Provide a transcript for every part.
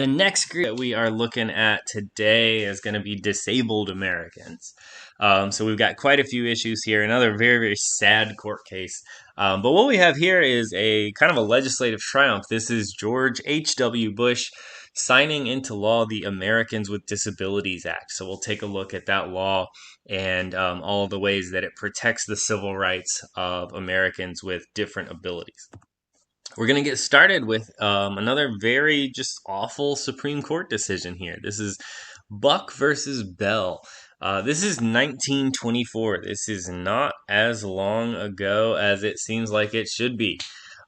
The next group that we are looking at today is going to be disabled Americans. So we've got quite a few issues here. Another very, very sad court case. But what we have here is a kind of a legislative triumph. This is George H.W. Bush signing into law the Americans with Disabilities Act. So we'll take a look at that law and all of the ways that it protects the civil rights of Americans with different abilities. We're going to get started with another very just awful Supreme Court decision here. This is Buck versus Bell. This is 1924. This is not as long ago as it seems like it should be.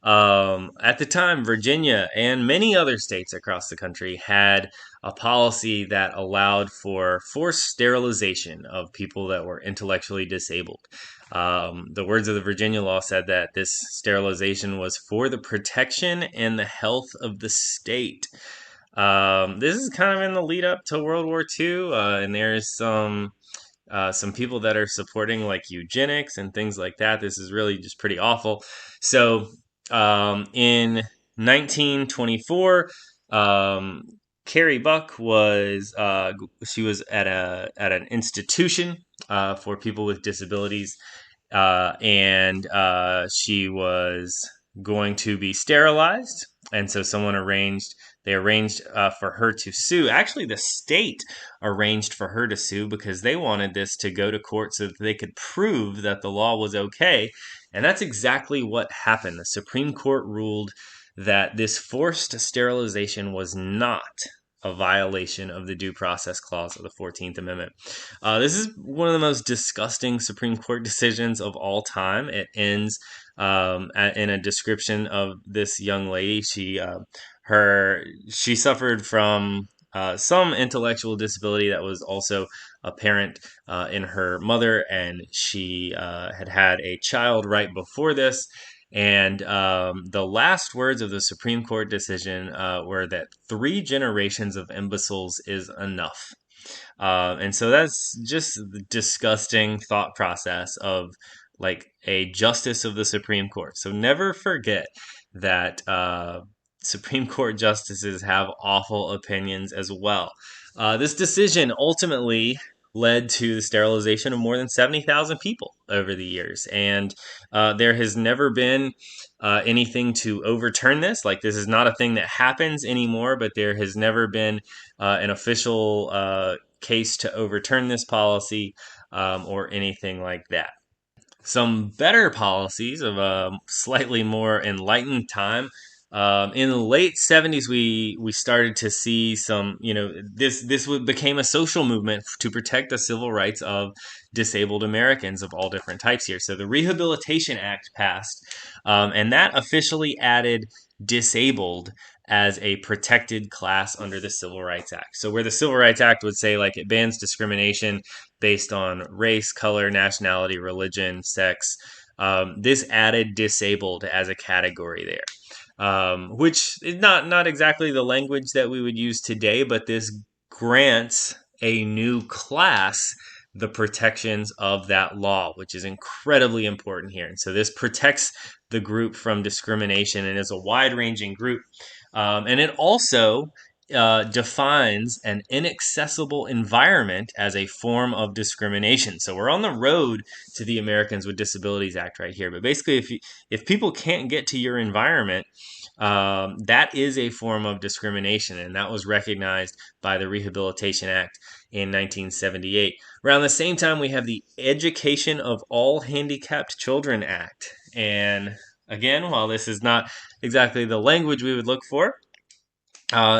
At the time, Virginia and many other states across the country had a policy that allowed for forced sterilization of people that were intellectually disabled. The words of the Virginia law said that this sterilization was for the protection and the health of the state. This is kind of in the lead up to World War II, and there's some people that are supporting like eugenics and things like that. This is really just pretty awful. So in 1924, Carrie Buck was she was at an institution for people with disabilities, and she was going to be sterilized, and so they arranged for her to sue. Actually, the state arranged for her to sue because they wanted this to go to court so that they could prove that the law was okay. And that's exactly what happened. The Supreme Court ruled that this forced sterilization was not a violation of the Due Process Clause of the 14th Amendment. This is one of the most disgusting Supreme Court decisions of all time. It ends in a description of this young lady. She suffered from some intellectual disability that was also apparent in her mother, and she had a child right before this. And the last words of the Supreme Court decision were that 3 generations of imbeciles is enough. And so that's just the disgusting thought process of like a justice of the Supreme Court. So never forget that Supreme Court justices have awful opinions as well. This decision ultimately led to the sterilization of more than 70,000 people over the years. And there has never been anything to overturn this. Like, this is not a thing that happens anymore, but there has never been an official case to overturn this policy or anything like that. Some better policies of a slightly more enlightened time. In the late 70s, we started to see some, this became a social movement to protect the civil rights of disabled Americans of all different types here. So the Rehabilitation Act passed, and that officially added disabled as a protected class under the Civil Rights Act. So where the Civil Rights Act would say like it bans discrimination based on race, color, nationality, religion, sex, this added disabled as a category there. Which is not exactly the language that we would use today, but this grants a new class the protections of that law, which is incredibly important here. And so this protects the group from discrimination and is a wide-ranging group. And it also defines an inaccessible environment as a form of discrimination. So we're on the road to the Americans with Disabilities Act right here. But basically, if people can't get to your environment, that is a form of discrimination, and that was recognized by the Rehabilitation Act in 1978. Around the same time, we have the Education of All Handicapped Children Act. And again, while this is not exactly the language we would look for,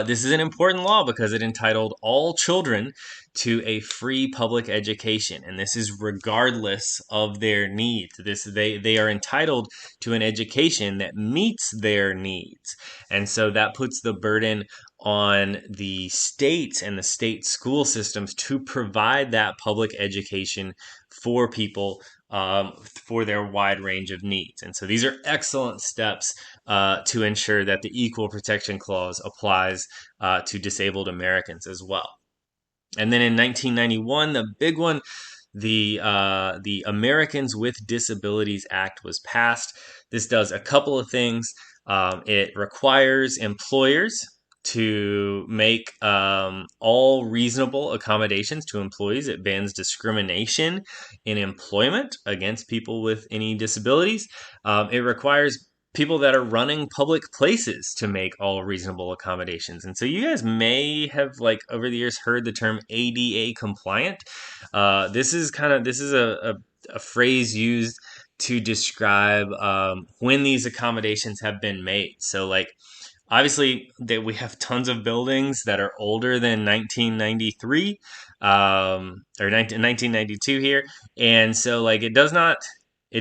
this is an important law because it entitled all children to a free public education, and this is regardless of their needs. They are entitled to an education that meets their needs, and so that puts the burden on the states and the state school systems to provide that public education for people for their wide range of needs. And so these are excellent steps to ensure that the Equal Protection Clause applies to disabled Americans as well. And then in 1991, the big one, the Americans with Disabilities Act was passed. This does a couple of things. It requires employers to make all reasonable accommodations to employees. It bans discrimination in employment against people with any disabilities. It requires people that are running public places to make all reasonable accommodations. And so you guys may have like over the years heard the term ADA compliant. This is a phrase used to describe when these accommodations have been made. So like obviously that we have tons of buildings that are older than 1993 or 1992 here, and so like it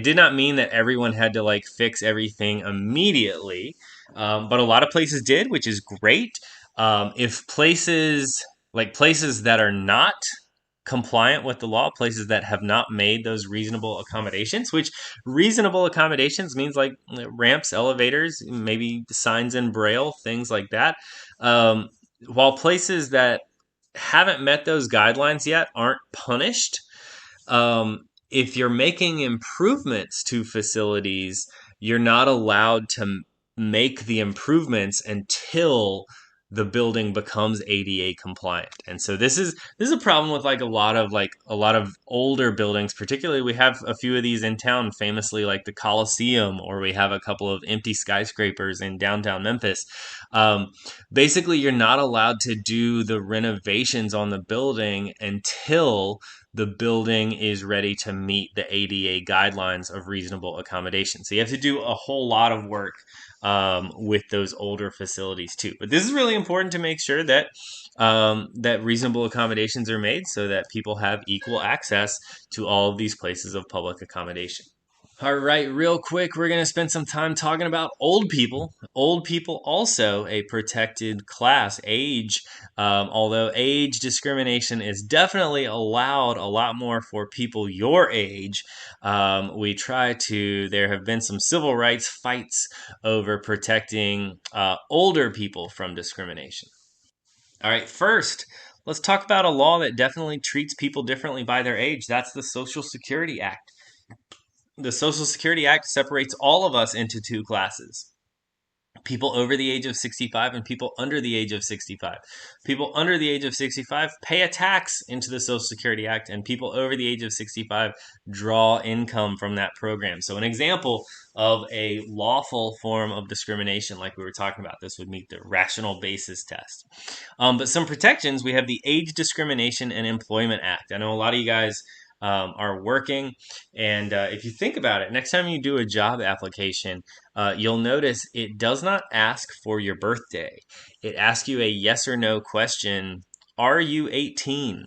did not mean that everyone had to like fix everything immediately, but a lot of places did, which is great. If places that are not compliant with the law, places that have not made those reasonable accommodations, which reasonable accommodations means like ramps, elevators, maybe signs in braille, things like that. Um, while places that haven't met those guidelines yet aren't punished, if you're making improvements to facilities, you're not allowed to make the improvements until the building becomes ADA compliant. And so this is a problem with a lot of older buildings. Particularly, we have a few of these in town, famously like the Coliseum, or we have a couple of empty skyscrapers in downtown Memphis. Um, Basically, you're not allowed to do the renovations on the building until the building is ready to meet the ADA guidelines of reasonable accommodation. So you have to do a whole lot of work with those older facilities too. But this is really important to make sure that that reasonable accommodations are made so that people have equal access to all of these places of public accommodation. All right, real quick, we're going to spend some time talking about old people. Old people also a protected class. Age, although age discrimination is definitely allowed a lot more for people your age, there have been some civil rights fights over protecting older people from discrimination. All right, first, let's talk about a law that definitely treats people differently by their age. That's the Social Security Act. The Social Security Act separates all of us into two classes: people over the age of 65 and people under the age of 65. People under the age of 65 pay a tax into the Social Security Act, and people over the age of 65 draw income from that program. So, an example of a lawful form of discrimination, like we were talking about, this would meet the rational basis test. But some protections: we have the Age Discrimination and Employment Act. I know a lot of you guys are working. And if you think about it, next time you do a job application, you'll notice it does not ask for your birthday. It asks you a yes or no question. Are you 18?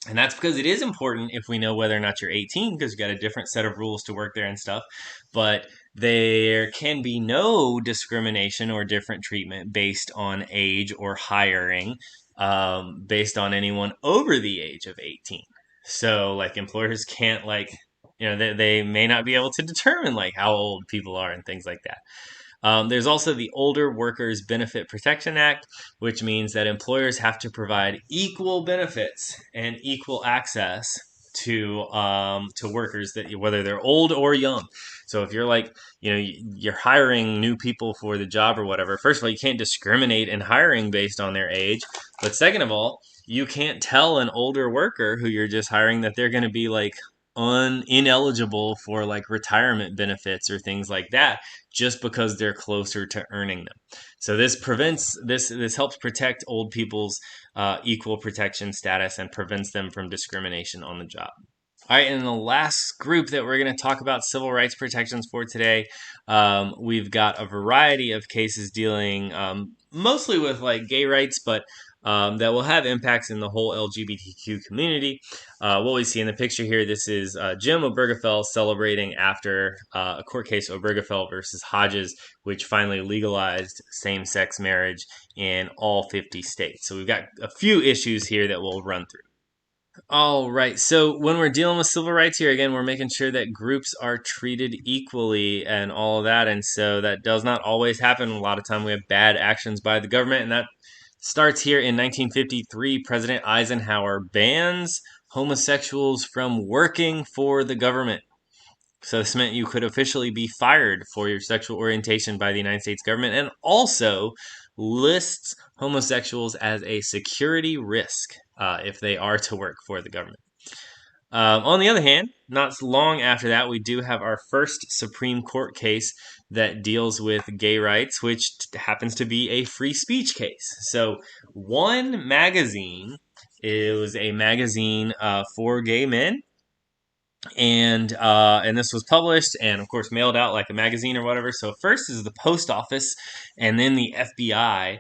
And that's because it is important if we know whether or not you're 18, because you got a different set of rules to work there and stuff. But there can be no discrimination or different treatment based on age or hiring based on anyone over the age of 18. So, like, employers can't, they may not be able to determine, like, how old people are and things like that. There's also the Older Workers Benefit Protection Act, which means that employers have to provide equal benefits and equal access to workers, that whether they're old or young. So if you're like, you're hiring new people for the job or whatever, first of all, you can't discriminate in hiring based on their age. But second of all, you can't tell an older worker who you're just hiring that they're going to be like ineligible for like retirement benefits or things like that just because they're closer to earning them. So this helps protect old people's equal protection status and prevents them from discrimination on the job. All right, and the last group that we're going to talk about civil rights protections for today, we've got a variety of cases dealing mostly with like gay rights, but that will have impacts in the whole LGBTQ community. What we see in the picture here, this is Jim Obergefell celebrating after a court case, Obergefell versus Hodges, which finally legalized same-sex marriage in all 50 states. So we've got a few issues here that we'll run through. All right. So when we're dealing with civil rights here, again, we're making sure that groups are treated equally and all of that. And so that does not always happen. A lot of time we have bad actions by the government, and that starts here in 1953. President Eisenhower bans homosexuals from working for the government. So this meant you could officially be fired for your sexual orientation by the United States government, and also lists homosexuals as a security risk if they are to work for the government. On the other hand, not long after that, we do have our first Supreme Court case that deals with gay rights, which happens to be a free speech case. So, One Magazine, it was a magazine for gay men, and this was published and of course mailed out like a magazine or whatever. So first is the post office, and then the FBI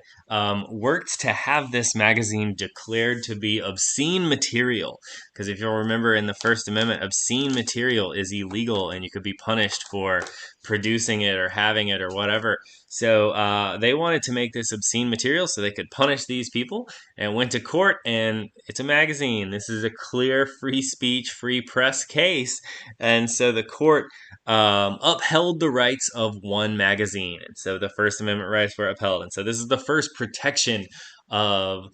worked to have this magazine declared to be obscene material, because if you'll remember, in the First Amendment, obscene material is illegal and you could be punished for producing it or having it or whatever. So they wanted to make this obscene material so they could punish these people, and went to court. And it's a magazine. This is a clear free speech, free press case. And so the court upheld the rights of One Magazine. And so the First Amendment rights were upheld. And so this is the first protection of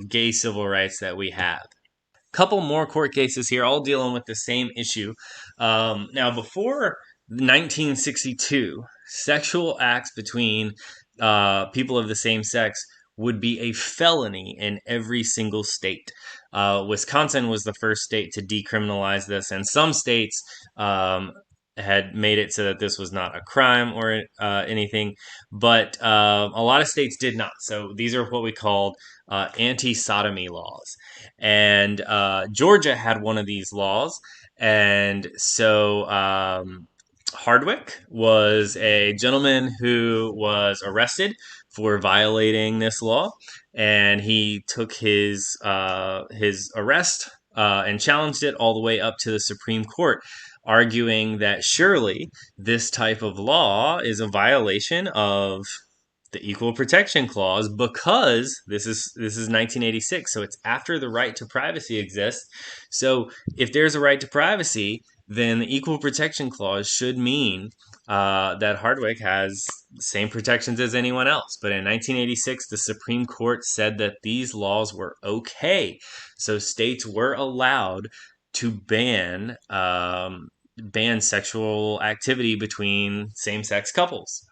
gay civil rights that we have. Couple more court cases here, all dealing with the same issue. Now, before 1962, sexual acts between people of the same sex would be a felony in every single state. Wisconsin was the first state to decriminalize this, and some states had made it so that this was not a crime or anything, but a lot of states did not. So these are what we called anti-sodomy laws. And Georgia had one of these laws. And so Hardwick was a gentleman who was arrested for violating this law, and he took his arrest and challenged it all the way up to the Supreme Court, arguing that surely this type of law is a violation of the Equal Protection Clause, because this is 1986, so it's after the right to privacy exists. So if there's a right to privacy, then the Equal Protection Clause should mean that Hardwick has the same protections as anyone else. But in 1986, the Supreme Court said that these laws were okay. So states were allowed to ban sexual activity between same-sex couples.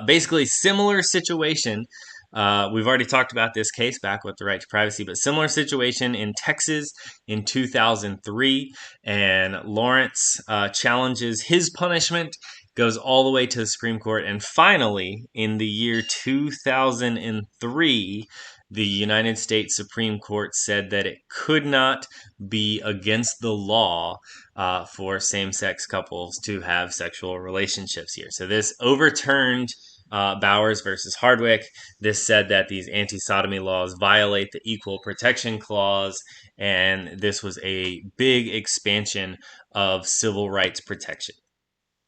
Basically, similar situation. We've already talked about this case back with the right to privacy, but similar situation in Texas in 2003, and Lawrence challenges his punishment, goes all the way to the Supreme Court, and finally, in the year 2003, the United States Supreme Court said that it could not be against the law for same-sex couples to have sexual relationships here. So this overturned Bowers versus Hardwick. This said that these anti-sodomy laws violate the Equal Protection Clause, and this was a big expansion of civil rights protection.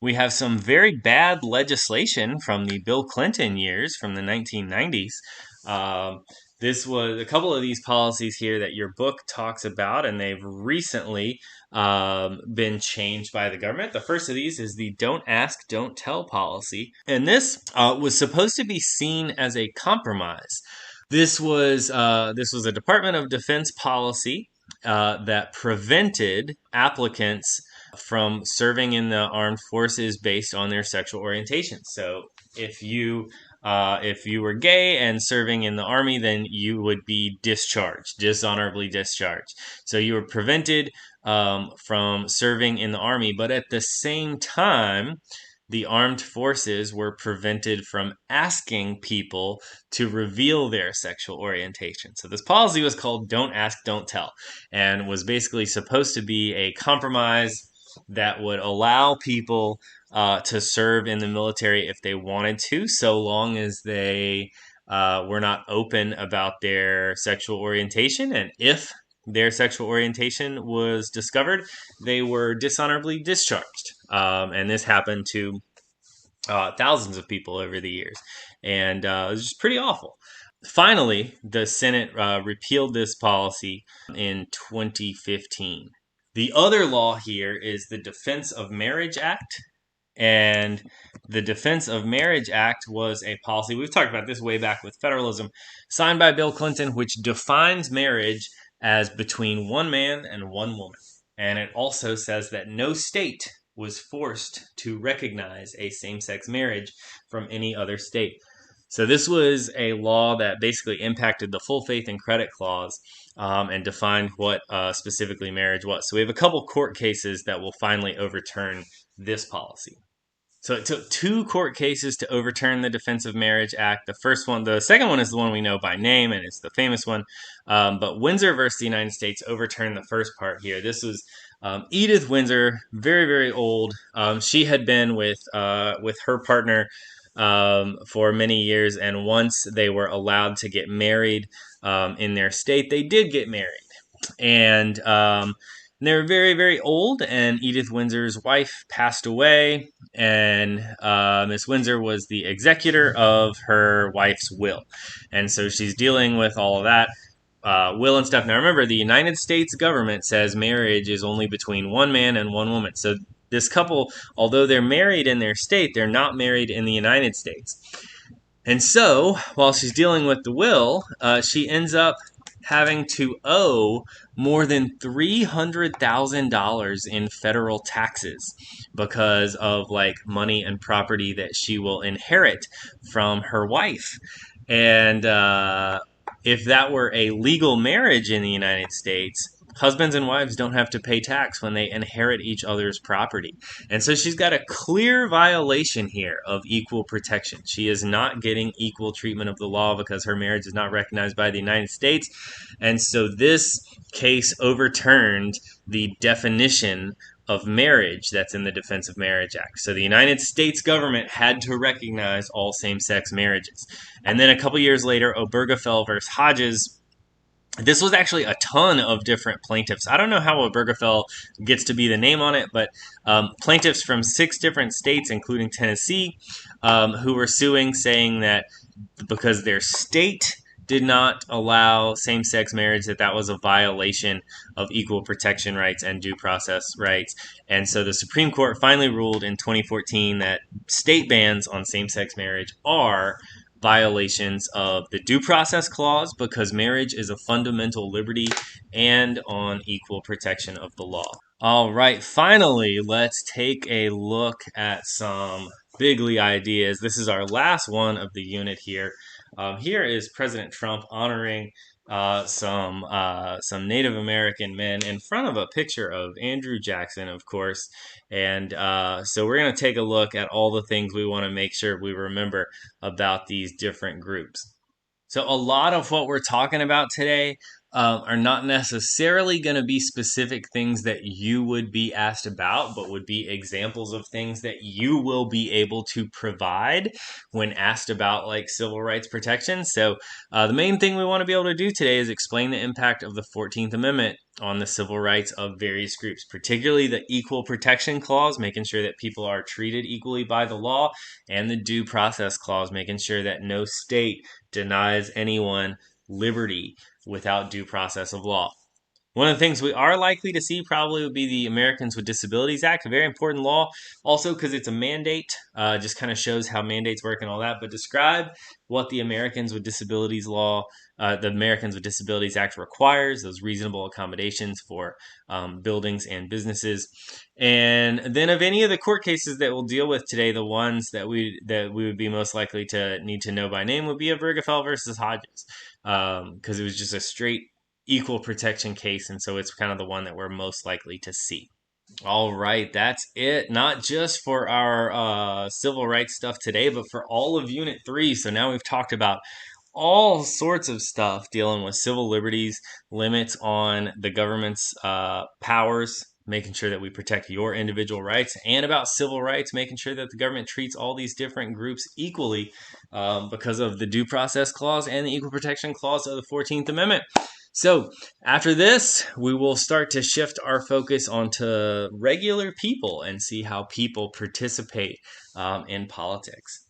We have some very bad legislation from the Bill Clinton years, from the 1990s. This was a couple of these policies here that your book talks about, and they've recently been changed by the government. The first of these is the Don't Ask, Don't Tell policy, and this was supposed to be seen as a compromise. This was a Department of Defense policy that prevented applicants from serving in the armed forces based on their sexual orientation. So if you were gay and serving in the army, then you would be dishonorably discharged. So you were prevented from serving in the army, but at the same time, the armed forces were prevented from asking people to reveal their sexual orientation. So this policy was called Don't Ask, Don't Tell, and was basically supposed to be a compromise that would allow people to serve in the military if they wanted to, so long as they were not open about their sexual orientation. And if their sexual orientation was discovered, they were dishonorably discharged. And this happened to thousands of people over the years. And it was just pretty awful. Finally, the Senate repealed this policy in 2015. The other law here is the Defense of Marriage Act. And the Defense of Marriage Act was a policy, we've talked about this way back with federalism, signed by Bill Clinton, which defines marriage as between one man and one woman. And it also says that no state was forced to recognize a same-sex marriage from any other state. So this was a law that basically impacted the full faith and credit clause, and defined what specifically marriage was. So we have a couple court cases that will finally overturn this policy. So it took two court cases to overturn the Defense of Marriage Act. The second one is the one we know by name, and it's the famous one. But Windsor versus the United States overturned the first part here. This was Edith Windsor, very, very old. She had been with her partner for many years, and once they were allowed to get married in their state, they did get married. And they were very, very old, and Edith Windsor's wife passed away, and Miss Windsor was the executor of her wife's will. And so she's dealing with all of that will and stuff. Now remember, the United States government says marriage is only between one man and one woman. So this couple, although they're married in their state, they're not married in the United States. And so while she's dealing with the will, she ends up having to owe more than $300,000 in federal taxes because of like money and property that she will inherit from her wife. And if that were a legal marriage in the United States, husbands and wives don't have to pay tax when they inherit each other's property. And so she's got a clear violation here of equal protection. She is not getting equal treatment of the law because her marriage is not recognized by the United States. And so this case overturned the definition of marriage that's in the Defense of Marriage Act. So the United States government had to recognize all same-sex marriages. And then a couple years later, Obergefell versus Hodges. This was actually a ton of different plaintiffs. I don't know how Obergefell gets to be the name on it, but plaintiffs from 6 different states, including Tennessee, who were suing, saying that because their state did not allow same-sex marriage, that was a violation of equal protection rights and due process rights. And so the Supreme Court finally ruled in 2014 that state bans on same-sex marriage are violations of the due process clause because marriage is a fundamental liberty and on equal protection of the law. All right, finally, let's take a look at some bigly ideas. This is our last one of the unit here. Here is President Trump honoring some Native American men in front of a picture of Andrew Jackson, of course. And so we're going to take a look at all the things we want to make sure we remember about these different groups. So a lot of what we're talking about today are not necessarily going to be specific things that you would be asked about, but would be examples of things that you will be able to provide when asked about like civil rights protection. So the main thing we want to be able to do today is explain the impact of the 14th Amendment on the civil rights of various groups, particularly the Equal Protection Clause, making sure that people are treated equally by the law, and the Due Process Clause, making sure that no state denies anyone liberty without due process of law. One of the things we are likely to see probably would be the Americans with Disabilities Act, a very important law, also because it's a mandate, just kind of shows how mandates work and all that, but describe what the Americans with Disabilities Act requires, those reasonable accommodations for buildings and businesses. And then of any of the court cases that we'll deal with today, the ones that we would be most likely to need to know by name would be Obergefell versus Hodges, because it was just a straight equal protection case, and so it's kind of the one that we're most likely to see. All right, that's it. Not just for our civil rights stuff today, but for all of Unit 3. So now we've talked about all sorts of stuff dealing with civil liberties, limits on the government's powers, making sure that we protect your individual rights, and about civil rights, making sure that the government treats all these different groups equally because of the Due Process Clause and the Equal Protection Clause of the 14th Amendment. So after this, we will start to shift our focus onto regular people and see how people participate in politics.